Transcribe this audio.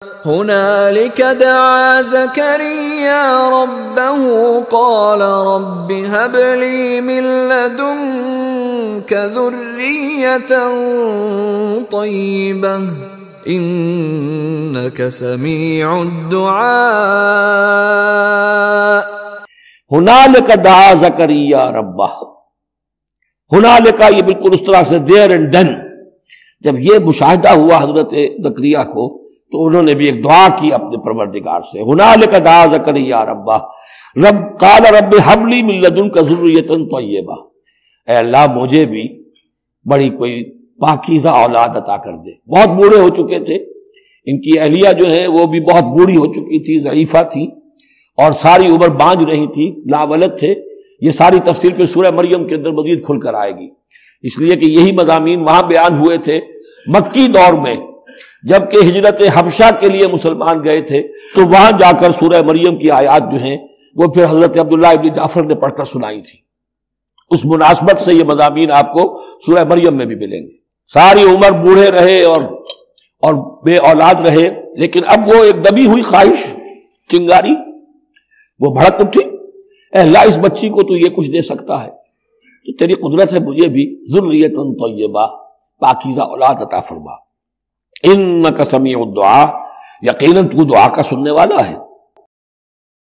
هنالك دعا زكريا ربه قال رب هب لي من لدنك ذرية طيبة إنك سميع الدعاء. ہنالک دعا زکریا ربہ. ہنالک یہ بالکل اس طرح سے دیر اینڈ ڈن. جب یہ مشاہدہ ہوا حضرت زکریا کو تو انہوں نے بھی ایک دعا کی اپنے پروردگار سے. ہنالک دعا زکریا ربہ رب قال رب هب لي من لدنك ذرية طيبة. اے اللہ مجھے بھی بڑی کوئی پاکیزہ اولاد عطا کر دے. بہت بوڑھے ہو چکے تھے. ان کی اہلیہ جو ہے وہ بھی بہت بوڑھی ہو چکی تھی، ضعیفہ تھی، اور ساری عمر بانجھ رہی تھی، لاولد تھے. یہ ساری تفصیل پھر سورہ مریم کے اندر مزید کھل کر آئے گی، اس لیے کہ یہی مضامین وہاں بیان ہوئے تھے مکی دور میں. جبکہ ہجرت حبشہ کے لیے مسلمان گئے تھے تو وہاں جا کر سورہ مریم کی آیات جو ہیں وہ پھر حضرت عبداللہ ابن جعفر نے پڑھ کر سنائی تھی. اس مناسبت سے یہ مضامین آپ کو سورہ مریم میں بھی ملیں گے. ساری عمر بوڑھے رہے اور بے اولاد رہے، لیکن اب وہ ایک دبی ہوئی خواہش، چنگاری وہ بھڑک اٹھی. اے اللہ اس بچی کو تو یہ کچھ دے سکتا ہے تو تیری قدرت ہے مجھے بھی ذریۃ طیبہ پاکیزہ اولاد عطا فرما. انک سمیع الدعاء، یقیناً تو دعا کا سننے والا ہے.